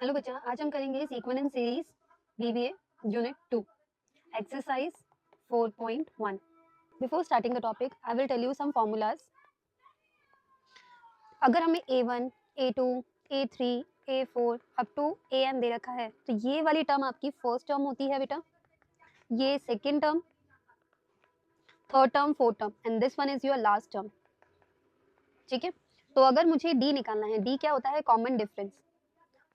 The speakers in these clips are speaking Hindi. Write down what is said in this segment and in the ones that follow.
हेलो बच्चा, आज हम करेंगे sequence series BBA unit 2 exercise 4.1। Before starting the topic I will tell you some formulas. अगर हमें A1, A2, A3, A4 up to AN दे रखा है तो ये वाली टर्म आपकी फर्स्ट टर्म होती है बेटा, ये second term, third term, fourth term and this one is your last term. ठीक है, तो अगर मुझे D निकालना है, D क्या होता है? Common difference.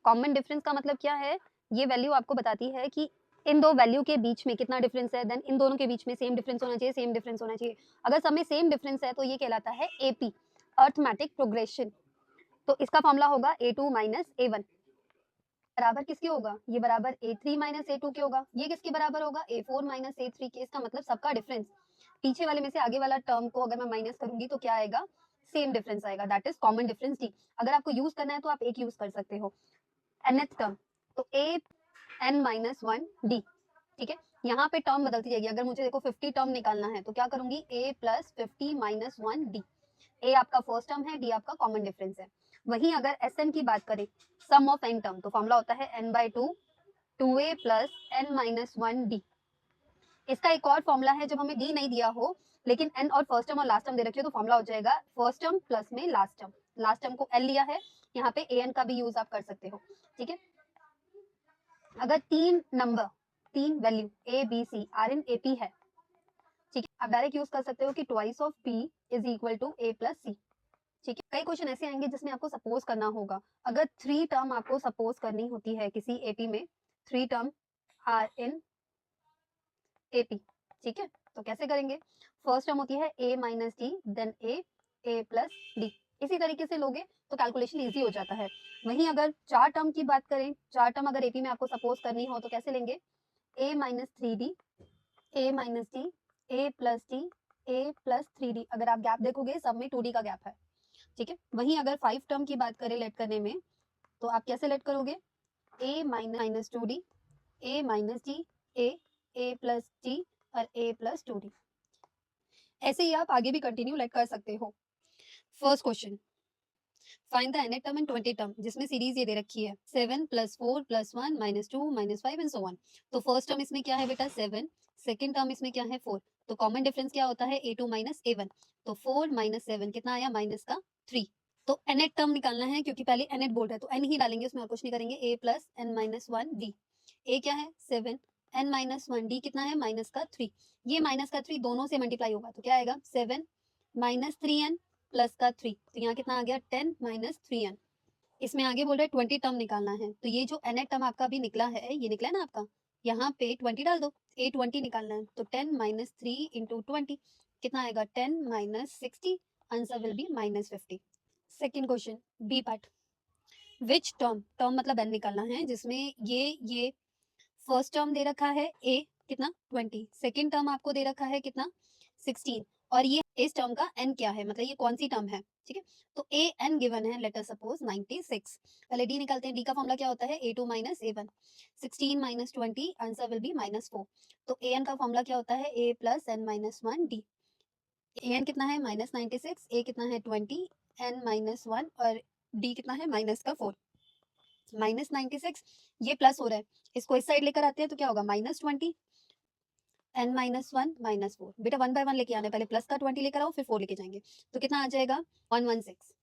कॉमन डिफरेंस का मतलब क्या है? ये वैल्यू आपको बताती है कि इन दो वैल्यू के बीच में कितना डिफरेंस है, देन इन दोनों के बीच में सेम डिफरेंस होना चाहिए, सेम डिफरेंस होना चाहिए। अगर सब में सेम डिफरेंस है तो ये कहलाता है AP, अर्थमेटिक प्रोग्रेशन। तो इसका फॉर्मूला होगा A2 माइनस A1 बराबर किसके होगा? ये बराबर A3 माइनस A2 के होगा। ये किसके बराबर होगा? A4 माइनस A3 के। इसका मतलब सबका डिफरेंस पीछे वाले में से आगे वाला टर्म को अगर मैं माइनस करूंगी तो क्या आएगा? सेम डिफरेंस आएगा, that is common difference D। अगर आपको यूज करना है तो आप एक यूज कर सकते हो, nth टर्म, तो an माइनस 1D। ठीक है, यहाँ पे टर्म बदलती जाएगी। अगर मुझे देखो 50 टर्म निकालना है तो क्या करूंगी? a plus 50 minus 1D। a आपका फर्स्ट टर्म है, d आपका कॉमन डिफरेंस है। वहीं अगर Sn की बात करें, सम ऑफ n टर्म, तो फॉर्मूला होता है n/2 2a plus n minus 1D। इसका एक और फॉर्मूला है, जब हमें d नहीं दिया हो लेकिन n और फर्स्ट टर्म और लास्ट टर्म दे रखे हो तो फॉर्मूला हो जाएगा फर्स्ट टर्म प्लस में लास्ट टर्म। लास्ट टर्म को l लिया है, यहाँ पे an का भी यूज आप कर सकते हो। ठीक है, अगर तीन value A B C are in AP है, ठीक है, आप डायरेक्ट यूज कर सकते हो कि twice of P is equal to A plus C. ठीक है, कई क्वेश्चन ऐसे आएंगे जिसमें आपको सपोज करना होगा। अगर 3 टर्म आपको सपोज करनी होती है किसी एपी में, 3 टर्म आर इन एपी, ठीक है, तो कैसे करेंगे? फर्स्ट टर्म होती है a minus D, then a plus D. इसी तरीके से लोगे तो कैलकुलेशन इजी हो जाता है। वहीं अगर 4 टर्म की बात करें, 4 टर्म अगर एपी में आपको सपोज करनी हो तो कैसे लेंगे? a minus 3d, a minus D, a plus D, a plus 3d। अगर आप गैप देखोगे सब में 2d का गैप है। ठीक है, वहीं अगर 5 टर्म की बात करें लेट करने में, तो आप कैसे लेट करोगे? a minus 2d, a minus D, a plus D और a प्लस 2d। ऐसे ही आप आगे भी कंटिन्यू लेट कर सकते हो। First question, find the nth term and 20th term, जिसमें सीरीज ये दे रखी है 7 plus 4 plus 1 minus 2 minus 5 and so on. तो फर्स्ट टर्म इसमें क्या है बेटा? 7। सेकंड टर्म इसमें क्या है? 4। तो कॉमन डिफरेंस क्या होता है? A2 minus A1। तो 4 माइनस 7 कितना आया? माइनस का 3। तो nth टर्म निकालना है, क्योंकि पहले nth बोल रहा है तो n ही डालेंगे, उसमें और कुछ नहीं करेंगे। a plus n minus 1d। a क्या है? 7, n माइनस 1d कितना है? माइनस का 3। ये माइनस का 3 दोनों से मल्टीप्लाई होगा तो क्या आएगा? 7 माइनस 3n प्लस का 3। तो यहाँ कितना आ गया? 10 माइनस 3n। इसमें आगे बोल रहे हैं 20 टर्म निकालना है, तो ये जो nth टर्म आपका अभी निकला है, ये निकला है ना आपका, यहाँ पे 20 डाल दो। a20 निकालना है तो 10 माइनस 3 इंटू 20 कितना आएगा? 10 minus 60। Answer will be minus 50। Second question, B part. Which term, term मतलब n निकालना है, जिसमें ये फर्स्ट टर्म दे रखा है a कितना? 20। सेकेंड टर्म आपको दे रखा है कितना? 16। और ये इस टर्म का n क्या है, मतलब ये कौन सी टर्म है? ठीक है, तो a n गिवन है, लेट अस सपोज 96। पहले d निकालते हैं। d का फॉर्मूला क्या होता है? a2 minus a1। 16 minus 20, answer will be minus 4। तो a n का फॉर्मूला क्या होता है? a plus n minus 1d। a n कितना है? माइनस 96, a कितना है? 20, n माइनस 1 और d कितना है? माइनस का 4। माइनस 96, ये प्लस हो रहा है, इसको इस साइड लेकर आते हैं तो क्या होगा? Minus 20, n minus 1 minus 4। बेटा 1 बाय 1 लेके आना है, पहले प्लस का 20 लेकर आओ फिर 4 लेके जाएंगे। तो कितना आ जाएगा? 116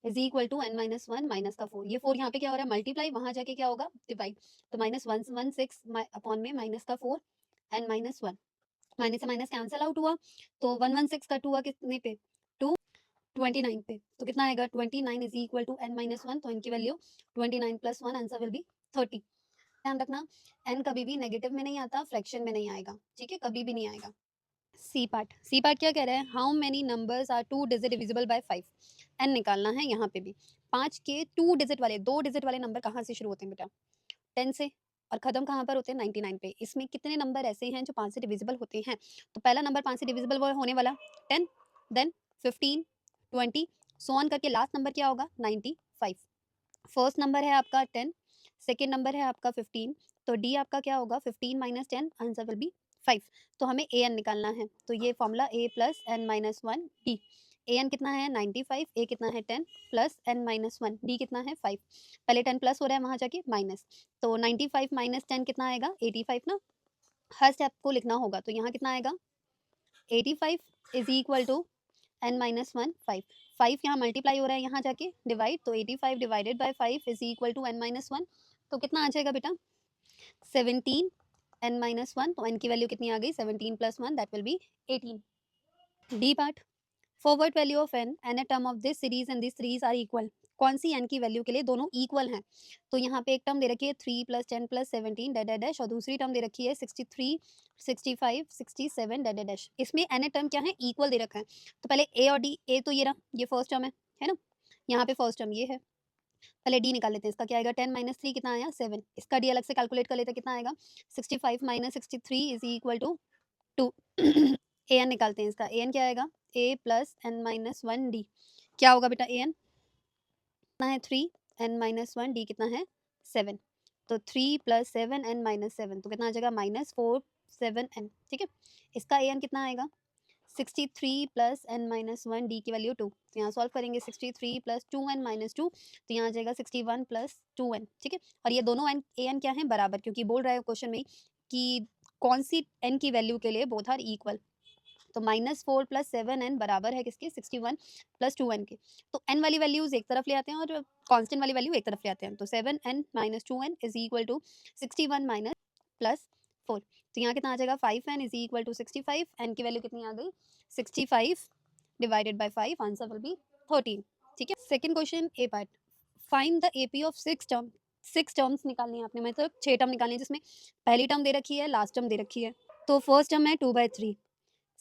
is equal to n minus 1 minus का 4। ये 4 यहाँ पे क्या हो रहा है? मल्टीप्लाई, वहां जाके क्या होगा? डिवाइड। तो माइनस 116 अपॉन में माइनस का 4, n माइनस 1। माइनस से माइनस कैंसिल आउट हुआ, तो 116 कट हुआ कितने पे? 229 पे। तो कितना आएगा? 29 is equal to n minus 1। तो इनकी value 29 plus 1, answer will be 30। ध्यान रखना, n कभी भी नेगेटिव में नहीं आता, फ्रैक्शन में नहीं आएगा। ठीक है, कभी भी नहीं आएगा। सी पार्ट, सी पार्ट क्या कह रहा है? How many numbers are 2 digit divisible by 5। n निकालना है। यहाँ पे भी 5 के 2 डिजिट वाले, 2 डिजिट वाले नंबर कहाँ से शुरू होते हैं बेटा? 10 से। और खत्म कहाँ पर होते हैं? 99 पे। इसमें कितने नंबर ऐसे हैं जो 5 से डिविजिबल होते हैं? तो पहला नंबर 5 से डिविजिबल होने वाला 10, देन 15, 20 सो ऑन करके लास्ट नंबर क्या होगा? 95। फर्स्ट नंबर है आपका 10, सेकेंड नंबर है आपका 15, तो डी आपका क्या होगा? 15 माइनस 10, आंसर विल बी 5। तो हमें ए एन निकालना है, तो ये formula a plus n minus 1 D. A N कितना है 95, ए कितना है 10 प्लस एन माइनस 1, डी कितना है 5। पहले 10 प्लस हो रहा है वहाँ जाके माइनस, तो 95 माइनस 10 कितना आएगा 85 ना। हर स्टेप को लिखना होगा, तो यहाँ कितना आएगा 85 is equal to N minus 1 5। 5 यहाँ मल्टीप्लाई हो रहा है यहाँ जाके डिवाइड, तो 85 divided by 5 is equal to N minus 1। तो कितना आ जाएगा बेटा 17 एन माइनस 1। तो एन की वैल्यू कितनी आ गई 17 plus 1, that will be 18। D part, for what value of N N a term of this series and this series are equal. कौन सी एन की वैल्यू के लिए दोनों इक्वल हैं? तो यहाँ पे एक टर्म दे रखी है 3 प्लस 10 प्लस 17 डैड डैश, और दूसरी टर्म दे रखी है 63 65 67 डैड डैश। इसमें एन ए टर्म क्या है इक्वल दे रखा है। तो पहले ए और डी, ए तो ये रहा, ये फर्स्ट टर्म है ना, यहाँ पे फर्स्ट टर्म ये है। पहले डी निकाल लेते हैं, इसका क्या आएगा 10 माइनस 3 कितना आया 7। इसका डी अलग से कैलकुलेट कर लेते हैं, कितना आएगा 65 minus 63 is equal to 2। A N निकालते हैं, इसका ए एन क्या आएगा A plus N minus 1 D. क्या होगा बेटा ए एन कितना है 3, एन माइनस 1, डी कितना है 7। तो 3 प्लस 7 एन माइनस 7, तो कितना आ जाएगा माइनस 4 7 एन। ठीक है, इसका ए एन कितना आएगा 63 प्लस एन माइनस 1, डी की वैल्यू 2। तो यहाँ सॉल्व करेंगे 63 प्लस 2n माइनस 2, तो यहाँ आ जाएगा 61 प्लस 2n। ठीक है, और ये दोनों एन ए एन क्या है बराबर, क्योंकि बोल रहा है क्वेश्चन में कि कौन सी एन की वैल्यू के लिए बोथ आर इक्वल। तो -4 प्लस 7n बराबर है किसके 61 प्लस 2n के। तो n वाली वैल्यूज एक तरफ ले आते हैं और कांस्टेंट वाली वैल्यू एक तरफ ले आते हैं। तो 7n minus 2n is equal to 61 minus plus 4। तो यहाँ कितना आ जाएगा 5n is equal to 65। n की वैल्यू कितनी आ गई 65 divided by 5, answer will be 13। ठीक है, second question A part, find the AP of 6 terms निकालनी है आपने, मतलब 6 टर्म निकालनी है, जिसमें पहली टर्म दे रखी है लास्ट टर्म दे रखी है। तो फर्स्ट टर्म है 2/3,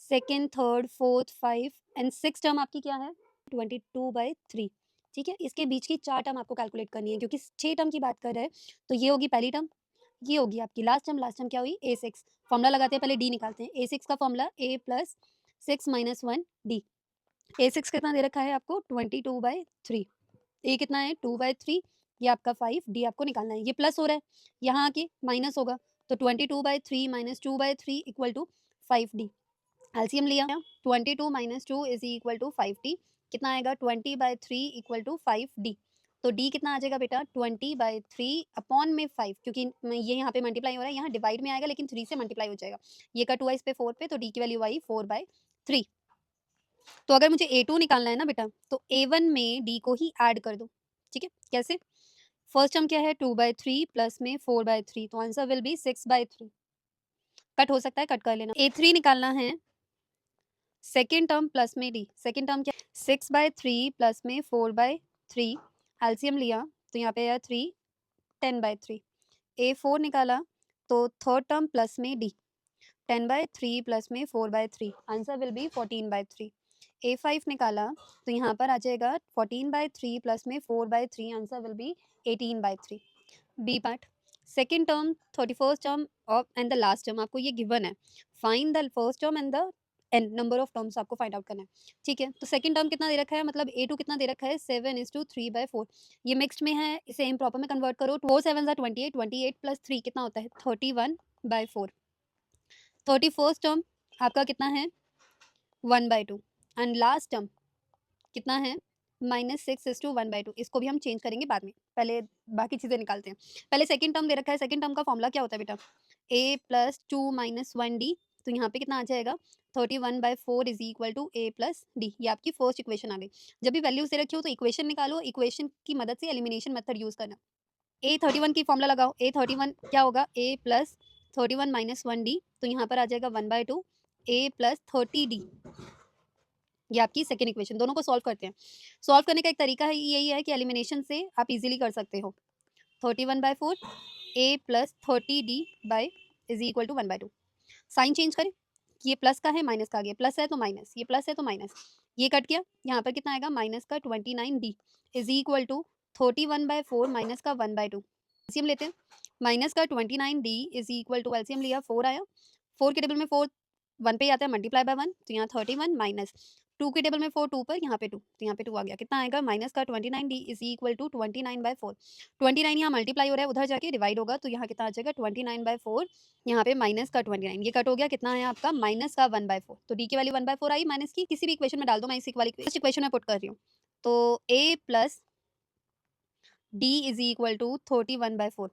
second third fourth 5 and 6 term आपकी क्या है 22/3। ठीक है, इसके बीच की 4 टर्म आपको कैलकुलेट करनी है, क्योंकि 6 टर्म की बात कर रहे हैं। तो ये होगी पहली टर्म, ये होगी आपकी लास्ट टर्म क्या हुई a6। फॉर्मूला लगाते हैं, पहले डी निकालते हैं। a6 का formula a plus 6 minus 1 D. a6 कितना दे रखा है आपको 22/3, a कितना है 2/3, ये आपका 5, डी आपको निकालना है। ये प्लस हो रहा है, यहाँ आके माइनस होगा, तो 22/3 minus 2/3 equal to 5d। LCM लिया 22 minus 2 is equal to 5d, कितना आएगा 20/3 इक्वल टू 5d। तो d कितना आ जाएगा बेटा 20/3 अपॉन में 5, क्योंकि ये यहाँ पे मल्टीप्लाई हो रहा है, यहाँ डिवाइड में आएगा लेकिन 3 से मल्टीप्लाई हो जाएगा। ये का 2 इस पे 4 पे, तो d की वैल्यू आई 4/3। तो अगर मुझे a2 निकालना है ना बेटा, तो a1 में d को ही ऐड कर दो। ठीक है, कैसे? फर्स्ट टर्म क्या है 2/3 प्लस में 4/3, तो आंसर विल बी 6/3। कट हो सकता है, कट कर लेना। a3 निकालना है सेकेंड टर्म प्लस में डी। सेकेंड टर्म क्या 6/3 प्लस में 4/3, एलसीएम लिया तो यहाँ पे आया 3 10/3। a4 निकाला तो थर्ड टर्म प्लस में डी 10/3 प्लस में 4/3, आंसर विल बी 14/3। a5 निकाला तो यहाँ पर आ जाएगा 14/3 प्लस में 4/3, answer will be 18/3। B part, second term 31st term of and the last term आपको ये गिवन है। Find the first term and the N number of terms आपको फाइंड आउट करना है। ठीक है, तो सेकंड टर्म कितना दे रखा है, मतलब a2 कितना दे रखा है 7:3/4। ये मिक्स्ड में है, इसे इम्प्रॉपर में कन्वर्ट करो। 4 7 28, 28 प्लस 3 कितना होता है 31/4। 31st टर्म आपका कितना है 1/2 एंड लास्ट टर्म कितना है -6:1/2। इसको भी हम चेंज करेंगे बाद में, पहले बाकी चीज़ें निकालते हैं। पहले सेकंड टर्म दे रखा है, सेकंड टर्म का फॉर्मूला क्या होता है बेटा a प्लस 2 माइनस 1d। तो यहाँ पे कितना आ जाएगा 31/4 is equal to a plus D. ये आपकी फर्स्ट इक्वेशन आ गई। जब भी वैल्यूज दे रखी हो तो इक्वेशन निकालो, इक्वेशन की मदद से एलिमिनेशन मेथड यूज करना। a31 की फॉर्मूला लगाओ, a31 क्या होगा a प्लस 31 माइनस 1d। तो यहाँ पर आ जाएगा 1/2 a प्लस 30d। ये आपकी सेकेंड इक्वेशन। दोनों को सॉल्व करते हैं। सॉल्व करने का एक तरीका है, यही है कि एलिमिनेशन से आप इजीली कर सकते हो। 31/4 a plus 30d by is equal to 1/2। Sign change करें, ये प्लस का है माइनस का आ गया, प्लस है तो माइनस, ये प्लस है तो माइनस, ये कट गया। यहाँ पर कितना आएगा माइनस का 29d is equal to 31/4 minus का 1/2। एलसीएम लेते हैं, माइनस का 29d is equal to LCM लिया 4 आया, 4 के टेबल में 4 1 पे आता है, मल्टीप्लाई बाय 1, तो यहाँ 31 माइनस 2 के टेबल में 4, 2 पर, यहाँ पे 2, तो यहाँ पे 2 आ गया। कितना आएगा? माइनस का 29D इज इक्वल टू 29/4। 29 यहाँ मल्टीप्लाई हो रहा है, उधर जाके डिवाइड होगा, तो यहाँ कितना आ जाएगा? 29/4, यहाँ पे माइनस का 29, ये कट हो गया। कितना है आपका? माइनस का 1/4। तो डी की वैल्यू 1/4 आई माइनस की, किसी भी इक्वेशन में डाल दो, मैं इसी वाली इक्वेशन में पुट कर रही हूँ। तो a plus D is equal to 31/4।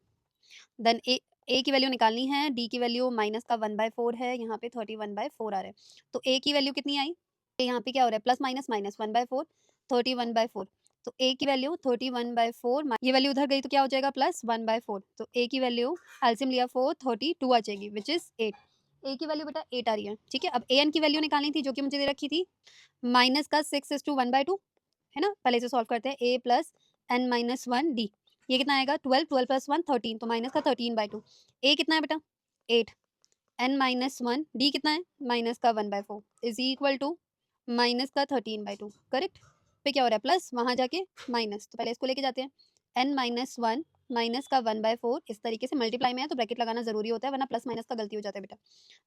Then A की वैल्यू निकालनी है, डी की वैल्यू माइनस का 1/4 है, यहाँ पे 31/4 आ रहा है। तो ए की वैल्यू कितनी आई? यहाँ पे क्या हो रहा है? Plus minus minus 1/4, 31/4। तो ए की वैल्यू 31/4, ये वैल्यू उधर गई तो क्या हो जाएगा? प्लस 1/4। तो ए की वैल्यू एलसीएम लिया 4, 32 आ जाएगी, विच इज 8। ए की वैल्यू बेटा 8 आ रही है, ठीक है। अब ए एन की वैल्यू निकालनी थी, जो कि मुझे दे रखी थी माइनस का 6:1/2, है ना। पहले से सॉल्व करते हैं। A plus N minus 1 D, ये कितना आएगा? 12, 12 प्लस 1 13, तो माइनस का 13/2। ए कितना है बेटा? 8, एन माइनस 1, डी कितना है? माइनस का 1/4 इज इक्वल टू माइनस का 13/2। करेक्ट। पे क्या हो रहा है? प्लस, वहां जाके माइनस, तो पहले इसको लेके जाते हैं। एन माइनस 1 माइनस का 1/4, इस तरीके से मल्टीप्लाई में है तो ब्रैकेट लगाना जरूरी होता है, वरना प्लस माइनस का गलती हो जाता है बेटा।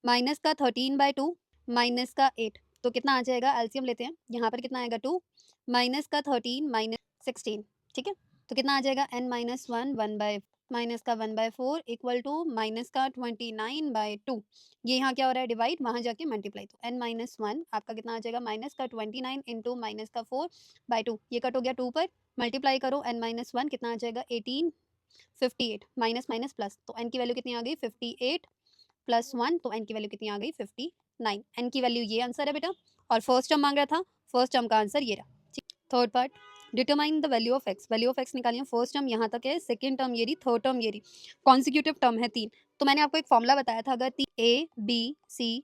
माइनस का 13/2 माइनस का 8, तो कितना आ जाएगा? एलसीएम लेते हैं, यहाँ पर कितना आएगा? 2 माइनस का 13 माइनस 16, ठीक है। तो कितना आ जाएगा? n माइनस 1 1/, माइनस का 1/4 इक्वल टू माइनस का 29/2। ये यहाँ क्या हो रहा है? डिवाइड, वहां जाके मल्टीप्लाई, तो n माइनस 1 आपका कितना आ जाएगा? माइनस का 29 इंटू माइनस का 4/2, ये कट हो गया 2 पर, मल्टीप्लाई करो n माइनस 1, कितना आ जाएगा? 18, 58, माइनस माइनस प्लस, तो n की वैल्यू कितनी आ गई? 58 प्लस 1, तो n की वैल्यू कितनी आ गई? 59। n की वैल्यू ये आंसर है बेटा, और फर्स्ट टर्म मांग रहा था, फर्स्ट टर्म का आंसर ये रहा। Third part, determine the value of x. Value of x निकालिए। फर्स्ट टर्म यहाँ तक है, सेकंड टर्म ये रही, थर्ड टर्म ये रही, कॉन्सिक्यूटिव टर्म है 3। तो मैंने आपको एक फॉर्मूला बताया था, अगर ए बी सी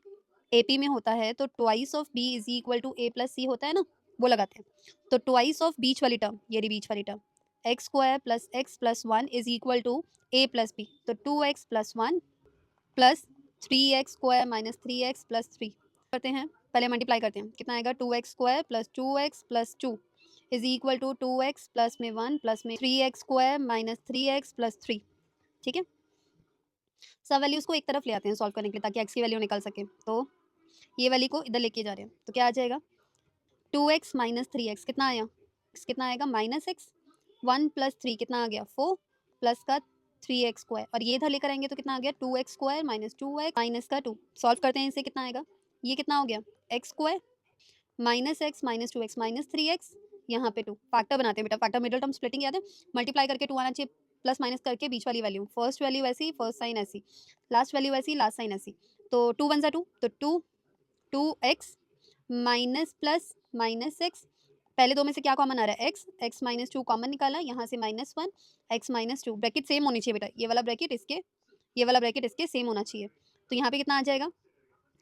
ए पी में होता है तो twice of B is equal to A plus C होता है ना, वो लगाते हैं। तो ट्वाइस ऑफ बीच वाली टर्म, ये रही बीच वाली term, X square plus X plus 1 is equal to A plus B, तो 2x plus 1 plus 3x square minus 3x plus 3 करते हैं, पहले मल्टीप्लाई करते हैं। कितना आएगा? 2x square plus 2x plus 2 is equal to 2x plus में 1 प्लस में 3x square minus 3x plus 3, ठीक है। सब वैल्यूज को एक तरफ ले आते हैं सॉल्व करने के लिए, ताकि x की वैल्यू निकल सके। तो ये वैल्यू को इधर लेके जा रहे हैं, तो क्या आ जाएगा? 2x माइनस 3x कितना आया? कितना आएगा? माइनस एक्स, 1 प्लस 3 कितना आ गया? 4 प्लस का 3x स्क्वायर, और ये इधर लेकर आएंगे तो कितना आ गया? 2x square minus 2x minus का 2। सॉल्व करते हैं, इससे कितना आएगा? ये कितना हो गया? X square minus x minus 2x minus 3x, यहाँ पे 2। फैक्टर बनाते हैं बेटा, फैक्टर मिडिल टर्म स्प्लिटिंग याद है, मल्टीप्लाई करके 2 आना चाहिए, प्लस माइनस करके बीच वाली वैल्यू, फर्स्ट वैल्यू ऐसी, फर्स्ट साइन ऐसी, लास्ट वैल्यू ऐसी, लास्ट साइन ऐसी। तो 2 1 2, तो 2x minus plus minus x, पहले दो में से क्या कॉमन आ रहा है? x, x माइनस 2 कॉमन निकाला, यहाँ से minus 1, x minus 2, bracket same होनी चाहिए बेटा, ये वाला ब्रैकेट इसके, ये वाला ब्रैकेट इसके सेम होना चाहिए। तो यहाँ पे कितना आ जाएगा?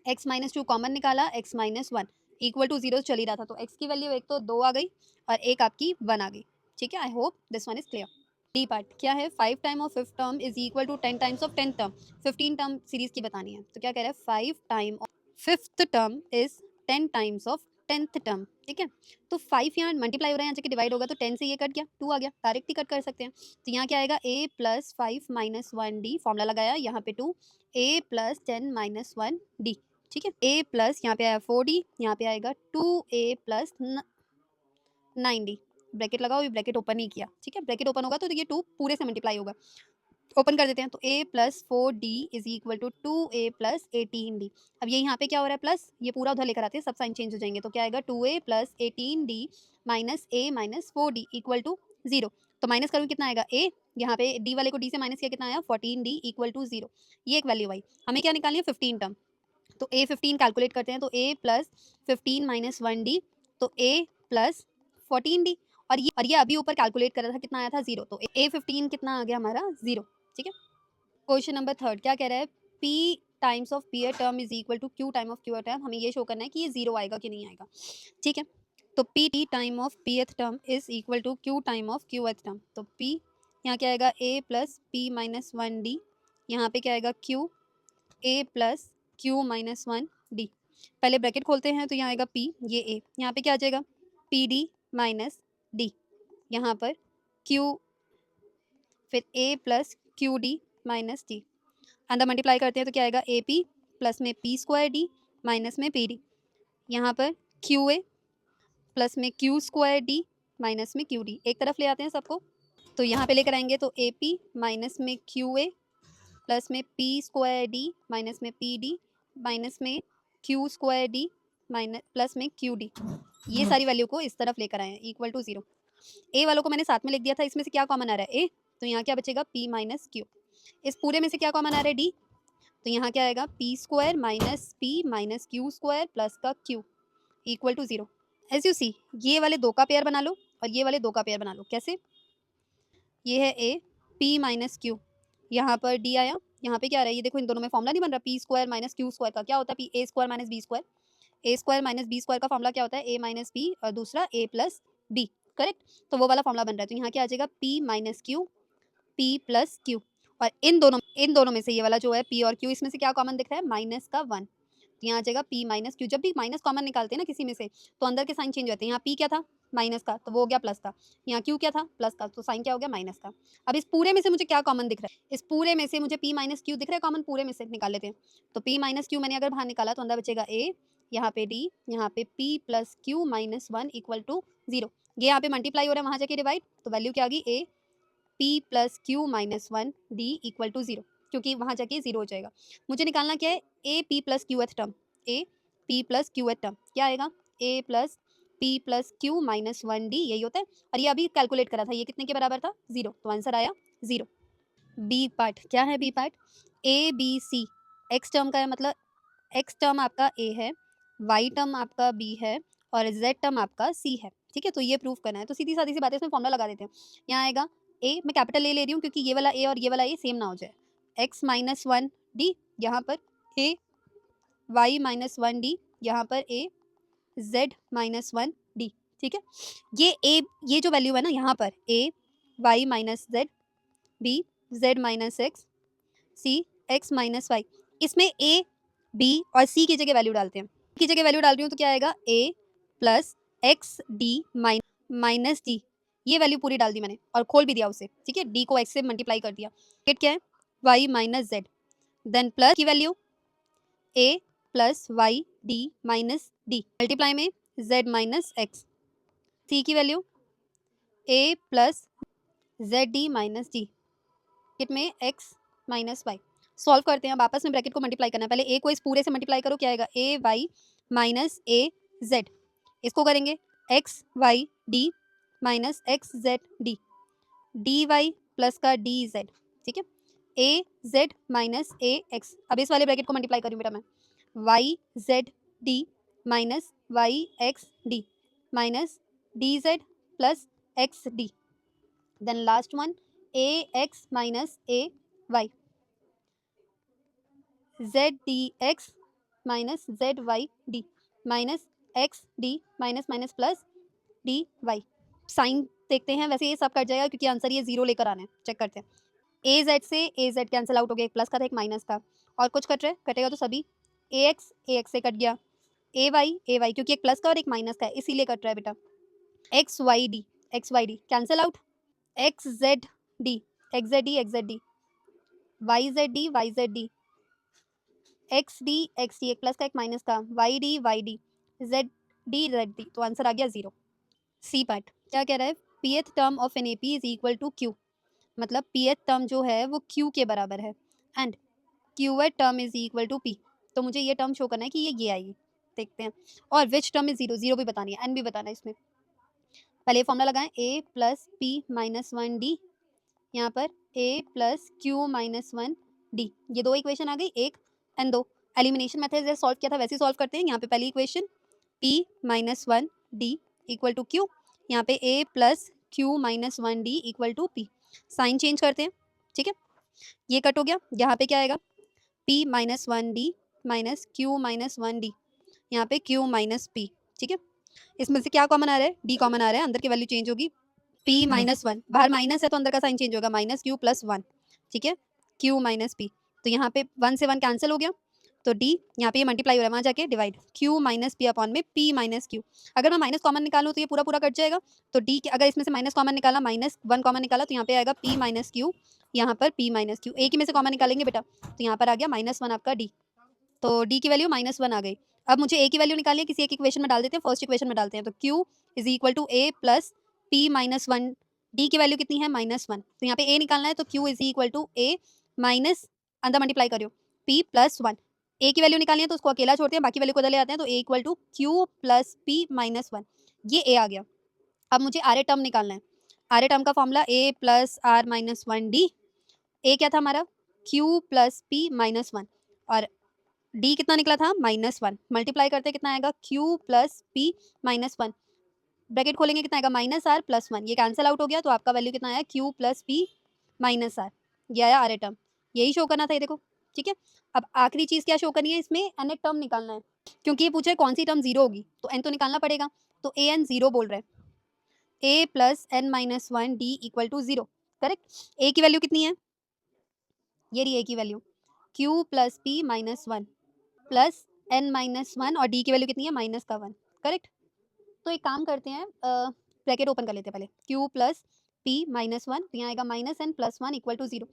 x माइनस 2 कॉमन निकाला, x माइनस 1 इक्वल टू 0 चल ही रहा था, तो x की वैल्यू एक तो 2 आ गई और एक आपकी 1 आ गई, ठीक है। I hope this one is clear. D part क्या है? 5 time of fifth term is equal to 10 times of 10th term. 15 term series की बतानी है, तो क्या कह रहा है? 5 time of fifth term is 10 times of 10th term, ठीक है। तो 5 यहाँ मल्टीप्लाई हो रहा है, यहाँ जाके डिवाइड होगा, तो 10 से ये कट गया, 2 आ गया, डायरेक्ट ही कट कर सकते हैं। तो यहाँ क्या आएगा? a plus 5 minus 1 D, formula लगाया, यहाँ पे 2, a प्लस 10 माइनस 1 डी, ठीक है। a प्लस यहाँ पे आया 4d, यहाँ पे आएगा 2a प्लस 9d, ब्रैकेट लगाओ, ये ब्रैकेट ओपन नहीं किया, ठीक है। ब्रैकेट ओपन होगा तो ये 2 पूरे से मल्टीप्लाई होगा, ओपन कर देते हैं। तो a plus 4d is equal to 2a plus 18d। अब ये यहाँ पे क्या हो रहा है? प्लस, ये पूरा उधर लेकर आते हैं, सब साइन चेंज हो जाएंगे, तो क्या आएगा? 2a plus 18d minus a minus 4d equal to 0। तो माइनस करूँ, कितना आएगा? a, यहाँ पे d वाले को d से माइनस किया, कितना आया? 14d equal to 0। ये एक वैल्यू आई। हमें क्या निकालनी है? 15 टर्म। तो a 15 कैलकुलेट करते हैं, तो a प्लस 15 माइनस 1d, तो a प्लस 14d, और ये अभी ऊपर कैलकुलेट कर रहा था, कितना आया था? 0, तो a 15 कितना आ गया हमारा? 0, ठीक है। क्वेश्चन नंबर थर्ड क्या कह रहा है? p times of peer term is equal to q time of cure term. हमें ये शो करना है कि ये 0 आएगा कि नहीं आएगा, ठीक है। तो p time of pth term is equal to q time of qth term. तो p यहाँ क्या आएगा? a plus p minus 1d, यहाँ पे क्या आएगा? q, a plus q minus 1d। पहले ब्रैकेट खोलते हैं, तो यहाँ आएगा p, ये a, यहाँ पे क्या आ जाएगा? pd माइनस d, यहाँ पर q, फिर a plus qd minus d, अंदर मल्टीप्लाई करते हैं तो क्या आएगा? ए पी प्लस में पी स्क्वायर डी माइनस में पी डी, यहाँ पर क्यू ए प्लस में क्यू स्क्वायर डी माइनस में क्यू डी, एक तरफ ले आते हैं सबको, तो यहाँ पे लेकर आएंगे तो ए पी माइनस में क्यू ए प्लस में पी स्क्वायर डी माइनस में पी डी माइनस में Q square D minus plus में क्यू डी, ये सारी वैल्यू को इस तरफ लेकर आए हैं इक्वल टू 0। ए वालों को मैंने साथ में लिख दिया था, इसमें से क्या कॉमन आ रहा है ए, तो यहाँ क्या बचेगा पी माइनस क्यू। इस पूरे में से क्या कॉमन आ रहा है डी, तो यहाँ क्या आएगा P square minus P minus Q square plus का Q equal to 0। As you see, ये वाले दो का पेयर बना लो और ये वाले दो का पेयर बना लो। कैसे, ये है ए पी माइनस क्यू, यहाँ पर डी आया, यहाँ पे क्या आ रहा है, ये देखो इन दोनों में फॉर्मूला नहीं बन रहा, P square minus Q square का क्या होता है P A square minus B square, A square minus B square का फॉर्मूला क्या होता है ए माइनस बी और दूसरा ए प्लस बी, करेक्ट। तो वो वाला फॉर्मूला बन रहा है, तो यहाँ क्या आ जाएगा P minus Q P plus Q, और इन दोनों में से ये वाला जो है पी और क्यू, इसमें से क्या कॉमन दिख रहा है माइनस का 1, तो यहाँ आ जाएगा पी माइनस क्यू। जब भी माइनस कॉमन निकालते हैं ना किसी में से, तो अंदर के साइन चेंज होते हैं, यहाँ पी क्या था माइनस का, तो वो हो गया प्लस का, यहाँ क्यू क्या था प्लस का, तो साइन क्या हो गया माइनस का। अब इस पूरे में से मुझे क्या कॉमन दिख रहा है, इस पूरे में से मुझे पी माइनस क्यू दिख रहा है कॉमन, पूरे में से निकाल लेते हैं। तो पी माइनस क्यू मैंने अगर बाहर निकाला तो अंदर बचेगा ए, यहाँ पे डी, यहाँ पे P plus Q minus 1 equal to 0। ये यहाँ पे मल्टीप्लाई हो रहा है, वहाँ जाके डिवाइड, तो वैल्यू क्या आ गई A P plus Q minus 1 D equal to 0, क्योंकि वहाँ जाके 0 हो जाएगा। मुझे निकालना क्या है A P plus Q th term, A P plus Q th term क्या आएगा A plus P plus Q minus 1 D, यही होता है। और ये अभी कैलकुलेट करा था, ये कितने के बराबर था 0, तो आंसर आया 0। बी पार्ट क्या है, B part A B C, X term का है, मतलब एक्स टर्म आपका ए है, वाई टर्म आपका बी है और जेड टर्म आपका सी है, ठीक है। तो ये प्रूफ करना है, तो सीधी सादी सी बात है, इसमें फॉर्मूला लगा देते हैं। यहाँ आएगा ए, मैं कैपिटल ए ले रही हूँ क्योंकि ये वाला ए और ये वाला ए सेम ना हो जाए, एक्स माइनस 1 डी, यहाँ पर ए वाई माइनस 1 डी, यहाँ पर ए जेड माइनस 1 डी, ठीक है। ये जो वैल्यू है ना यहाँ पर A Y minus Z, B Z minus X, C X minus Y, इसमें ए बी और सी की जगह वैल्यू डालते हैं, की जगह वैल्यू डाल रही हूँ तो क्या आएगा A plus X D minus D, ये वैल्यू पूरी डाल दी मैंने और खोल भी दिया उसे, ठीक है, डी को एक्स से मल्टीप्लाई कर दिया, किट क्या है Y minus Z, then plus की value A plus Y D minus D, multiply में जेड माइनस एक्स, सी की value A plus Z D minus D, किट में एक्स माइनस वाई। सॉल्व करते हैं, अब आपस में ब्रैकेट को मल्टीप्लाई करना है, पहले ए को इस पूरे से मल्टीप्लाई करो, क्या आएगा A Y minus A Z, इसको करेंगे X Y D minus X Z D, D Y plus का डी जेड, ठीक है, A Z minus A X. अब इस वाले ब्रैकेट को मल्टीप्लाई करूँ बेटा मैं, Y Z D minus Y X D minus D Z plus X D, then last one A X minus A Y, Z D X minus Z Y D minus x D minus minus plus D Y. Sign देखते हैं, वैसे ये सब कट जाएगा क्योंकि आंसर ये 0 लेकर आना है, चेक करते हैं। ए जेड से ए जेड कैंसिल आउट हो गया, एक प्लस का था एक माइनस का, और कुछ कट रहा है, कटेगा तो सभी, ए एक्स से कट गया, ए वाई क्योंकि एक प्लस का और एक माइनस का है इसीलिए कट रहा है बेटा, x Y d cancel out, x Z d y Z D x d एक प्लस का एक माइनस का, वाई डी जेड डी, तो आंसर आ गया 0। सी पार्ट क्या कह रहा है, pth term of an AP is equal to q, मतलब पीएथ टर्म जो है वो क्यू के बराबर है, and Qth term is equal to P, तो मुझे ये टर्म शो करना है कि ये आएगी, देखते हैं। और विच टर्म इज 0 भी बतानी है, एन भी बताना है इसमें। पहले ये फॉर्मूला लगाएं, ए प्लस पी माइनस 1 डी, यहाँ पर ए प्लस क्यू माइनस 1 डी, ये दो इक्वेशन आ गई, एक एंड दो। एलिमिनेशन मेथड से सॉल्व किया था वैसे ही सॉल्व करते हैं। यहाँ पे पहली equation P minus 1 D equal to Q, यहाँ पे A plus Q minus 1 D equal to P, sign change करते हैं, ठीक है, ये कट हो गया। यहाँ पे क्या आएगा P minus 1 D minus q minus 1 D, यहाँ पे क्यू माइनस पी, ठीक है। इसमें से क्या कॉमन आ रहा है, डी कॉमन आ रहा है, अंदर की वैल्यू चेंज होगी, पी माइनस 1, बाहर माइनस है तो अंदर का साइन चेंज होगा, माइनस क्यू प्लस 1, ठीक है, क्यू माइनस पी, तो यहाँ पे 1 से 1 कैंसिल हो गया, तो डी यहाँ पे ये मल्टीप्लाई हो रहा है, वहाँ जाके divide, Q minus P upon में पी माइनस क्यू। अगर मैं माइनस कॉमन निकालूँ तो ये पूरा कट जाएगा, तो डी के अगर इसमें से माइनस कॉमन निकाला, -1 कॉमन निकाला, तो यहाँ पे आएगा पी माइनस क्यू, यहाँ पर पी माइनस क्यू, एक ही में से कॉमन निकालेंगे बेटा, तो यहाँ पर आ गया -1 आपका डी, तो डी की वैल्यू -1 आ गई। अब मुझे ए की वैल्यू निकालनी है, किसी एक इक्वेशन में डाल देते हैं, फर्स्ट इक्वेशन में डालते हैं। तो q is equal to A plus P minus one, d की वैल्यू कितनी है -1, तो यहाँ पे ए निकालना है, तो q is equal to a minus, अंदर मल्टीप्लाई करियो, पी प्लस वन। ए की वैल्यू निकालनी है तो उसको अकेला छोड़ते हैं, बाकी वैल्यू को इधर ले आते हैं, तो A equal to Q plus P minus one, ये ए आ गया। अब मुझे आर टर्म निकालना है। आर टर्म का formula A plus R minus one D. A क्या था हमारा, Q plus P minus one, और डी कितना निकला था -1। मल्टीप्लाई करते कितना आएगा, Q plus P minus one, bracket खोलेंगे कितना आएगा -r प्लस वन, ये कैंसिल आउट हो गया, तो आपका वैल्यू कितना आया, Q plus P minus R, ये आया आर टर्म। यही शो करना था ये देखो, ठीक है। अब आखिरी चीज़ क्या शो करनी है, इसमें एन टर्म निकालना है, क्योंकि ये पूछा है कौन सी टर्म जीरो होगी, तो एन तो निकालना पड़ेगा, तो ए एन जीरो बोल रहे हैं, A plus N minus one D equal to zero, correct. A की वैल्यू कितनी है, ये रही ए की value, Q plus P minus one plus N minus one, और डी की वैल्यू कितनी है -1, करेक्ट। तो एक काम करते हैं, ब्रैकेट ओपन कर लेते हैं पहले, q plus P minus one, तो यहाँ आएगा minus n plus one equal to zero,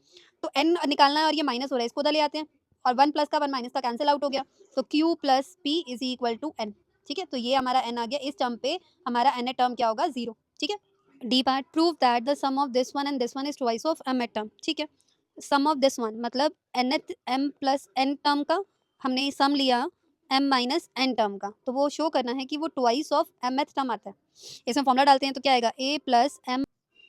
तो एन निकालना है और ये माइनस हो रहा है, इसको उधर ले आते हैं, और वन प्लस का वन माइनस का कैंसिल आउट हो गया, तो q plus p is equal to n, ठीक है। तो ये हमारा एन आ गया, इस टर्म पे हमारा एन टर्म क्या होगा, जीरो, ठीक है। D part, prove that the sum of this one and this one is twice of mth एट टर्म, ठीक है। सम ऑफ दिस वन मतलब n m plus n term का हमने सम लिया एम माइनस एन टर्म का, तो वो शो करना है कि वो twice of M th term आता है। इसमें फॉर्मूला डालते हैं तो क्या आएगा, A plus M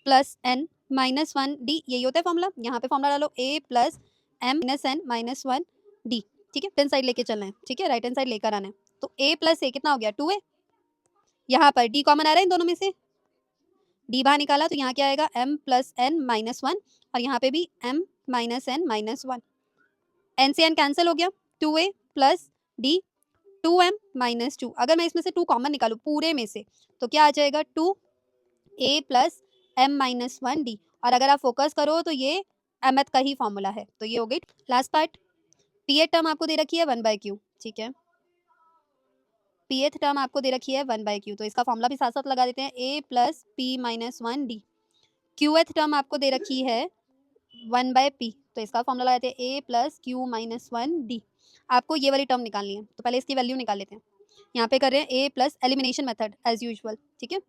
plus N minus one D, यही होता है फॉर्मूला। यहाँ पे फॉर्मूला डालो, A plus M minus N minus one D, ठीक है। लेफ्ट साइड लेके चलना है, ठीक है, राइट हैंड साइड लेकर आना है, तो ए प्लस ए कितना हो गया 2a, यहाँ पर डी कॉमन आ रहा है इन दोनों में से, डी बाहर निकाला तो यहाँ क्या आएगा, m plus N minus one, और यहाँ पे भी m minus N minus one, n से एन कैंसिल हो गया, 2a plus D 2m minus two. अगर मैं इसमें से 2 कॉमन निकालूँ पूरे में से, तो क्या आ जाएगा, 2a plus m minus one D, और अगर आप फोकस करो तो ये mth का ही फॉर्मूला है, तो ये हो गई। लास्ट पार्ट, पी टर्म आपको दे रखी है 1/q, ठीक है, पी टर्म आपको दे रखी है 1/q, तो इसका फॉर्मूला भी साथ साथ लगा देते हैं, a plus P minus one D. Q term आपको दे रखी है 1/p, तो इसका फॉर्मूला लगाते हैं, a plus Q minus one D. आपको ये वाली टर्म निकालनी है, तो पहले इसकी वैल्यू निकाल लेते हैं। यहाँ पे कर रहे हैं a plus elimination method as usual, ठीक है,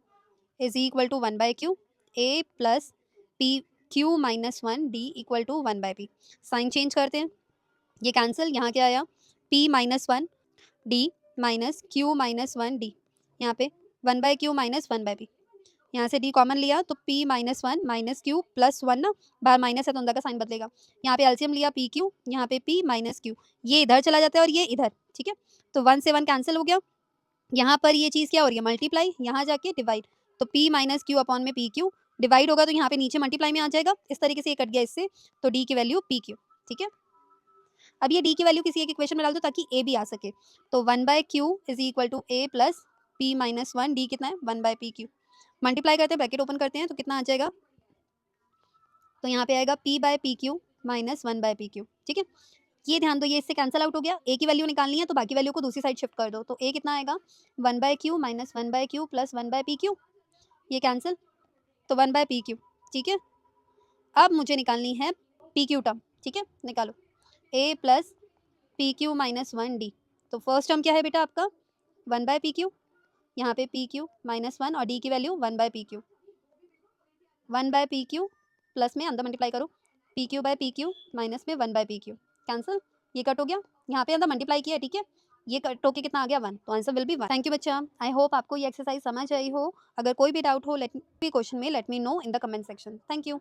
is equal to 1/q, a plus p q minus one D equal to 1/p। Sign change करते हैं, ये कैंसिल, यहाँ क्या आया, p minus one d minus q minus one d, यहाँ पे 1/q माइनस 1/p, यहाँ से d कॉमन लिया तो p minus one minus Q plus one ना, बाहर माइनस है तो अंदर का साइन बदलेगा, यहाँ पे एलसीएम लिया पी क्यू, यहाँ पे p माइनस क्यू, ये इधर चला जाता है और ये इधर, ठीक है, तो 1 से 1 कैंसिल हो गया। यहाँ पर ये चीज़ क्या हो रही है, मल्टीप्लाई, यहाँ जाके डिवाइड, तो p माइनस क्यू अपॉन में पी क्यू, डिवाइड होगा तो यहाँ पे नीचे मल्टीप्लाई में आ जाएगा, इस तरीके से ये कट गया इससे, तो d की वैल्यू पी क्यू, ठीक है। अब ये d की वैल्यू किसी एक इक्वेशन में डाल दो ताकि a भी आ सके, तो 1/q is equal to a plus p minus one d, कितना है 1/pq, मल्टीप्लाई करते हैं, ब्रैकेट ओपन करते हैं, तो कितना आ जाएगा, तो यहाँ पे आएगा p/pq माइनस 1/pq, ठीक है। ये ध्यान दो, ये इससे कैंसिल आउट हो गया, a की वैल्यू निकालनी है तो बाकी वैल्यू को दूसरी साइड शिफ्ट कर दो, तो a कितना आएगा 1/q minus 1/q plus 1/pq, ये कैंसिल, तो 1/pq, ठीक है। अब मुझे निकालनी है pq टर्म, ठीक है, निकालो, a plus pq minus one D, तो फर्स्ट टर्म क्या है बेटा आपका 1/pq, यहाँ पे pq माइनस वन, और d की वैल्यू 1/pq, 1/pq प्लस में अंदर मल्टीप्लाई करो, pq/pq माइनस में 1/pq, कैंसिल, ये कट हो गया, यहाँ पे अंदर मल्टीप्लाई किया, ठीक है, ये कट होके कितना आ गया 1, तो answer will B 1। Thank you बच्चा, आई होप आपको ये एक्सरसाइज समझ आई हो। अगर कोई भी डाउट हो, लेट मी क्वेश्चन में let me know in the comment section. Thank you.